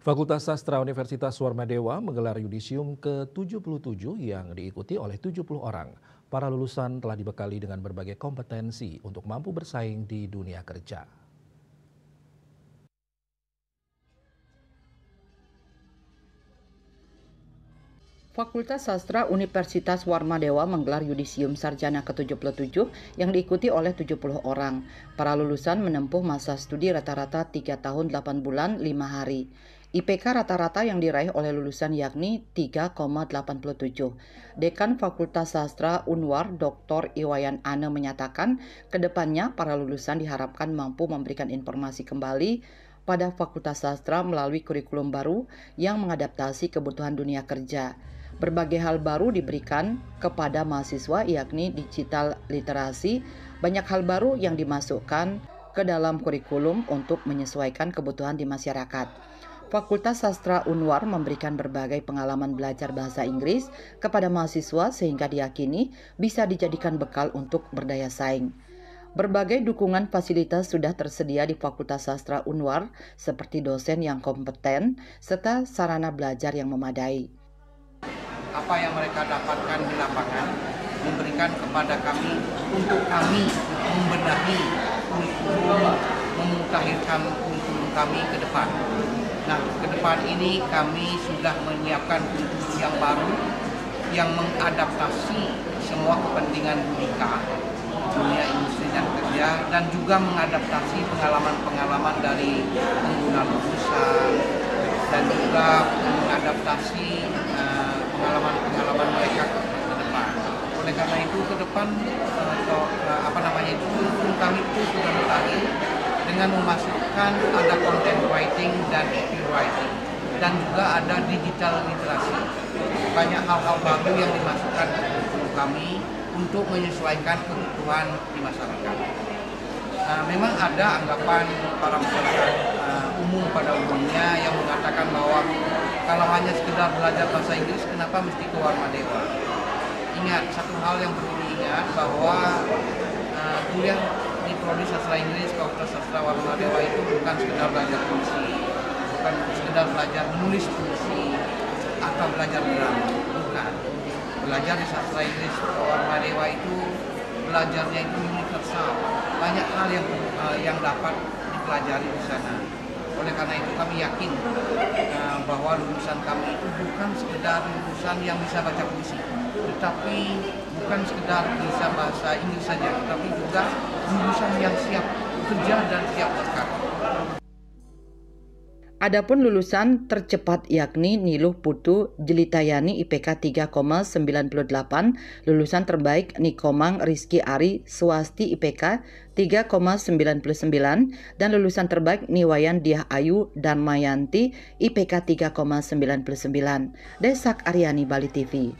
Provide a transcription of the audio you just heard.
Fakultas Sastra Universitas Warmadewa menggelar yudisium ke-77 yang diikuti oleh 70 orang. Para lulusan telah dibekali dengan berbagai kompetensi untuk mampu bersaing di dunia kerja. Fakultas Sastra Universitas Warmadewa menggelar yudisium sarjana ke-77 yang diikuti oleh 70 orang. Para lulusan menempuh masa studi rata-rata 3 tahun 8 bulan 5 hari. IPK rata-rata yang diraih oleh lulusan yakni 3,87. Dekan Fakultas Sastra Unwar Dr. Iwayan Ane menyatakan, kedepannya para lulusan diharapkan mampu memberikan informasi kembali pada Fakultas Sastra melalui kurikulum baru yang mengadaptasi kebutuhan dunia kerja. Berbagai hal baru diberikan kepada mahasiswa yakni digital literasi, banyak hal baru yang dimasukkan ke dalam kurikulum untuk menyesuaikan kebutuhan di masyarakat. Fakultas Sastra Unwar memberikan berbagai pengalaman belajar bahasa Inggris kepada mahasiswa sehingga diyakini bisa dijadikan bekal untuk berdaya saing. Berbagai dukungan fasilitas sudah tersedia di Fakultas Sastra Unwar seperti dosen yang kompeten serta sarana belajar yang memadai. Apa yang mereka dapatkan di lapangan memberikan kepada kami untuk kami membenahi kurikulum, memutakhirkan kurikulum kami ke depan. Nah, ke depan ini kami sudah menyiapkan kurikulum yang baru yang mengadaptasi semua kepentingan dunia industri dan kerja, dan juga mengadaptasi pengalaman-pengalaman dari pengguna lulusan dan juga mengadaptasi pengalaman-pengalaman mereka ke depan. Oleh karena itu ke depan kurikulum kami itu sudah mutakhir dengan memasukkan ada content writing dan copywriting dan juga ada digital literasi. Banyak hal-hal baru yang dimasukkan ke kurikulum kami untuk menyesuaikan kebutuhan di masyarakat. Memang ada anggapan para masyarakat umum pada umumnya yang mengatakan bahwa kalau hanya sekedar belajar bahasa Inggris, kenapa mesti ke Warmadewa? Ingat, satu hal yang perlu diingat bahwa kuliah di Prodi Sastra Inggris Fakultas Sastra Warmadewa itu bukan sekedar belajar puisi, bukan sekedar belajar menulis puisi atau belajar drama, bukan. Belajar di Sastra Inggris Warmadewa itu belajarnya itu universal, banyak hal yang dapat dipelajari di sana. Oleh karena itu kami yakin bahwa lulusan kami itu bukan sekedar lulusan yang bisa baca puisi, tetapi bukan sekedar bisa bahasa Inggris saja, tetapi juga lulusan yang siap kerja dan siap berkarya. Adapun lulusan tercepat yakni Niluh Putu Jelitayani IPK 3,98, lulusan terbaik Nikomang Rizky Ari Swasti IPK 3,99, dan lulusan terbaik Niwayan Diah Ayu Darmayanti IPK 3,99. Desak Aryani, Bali TV.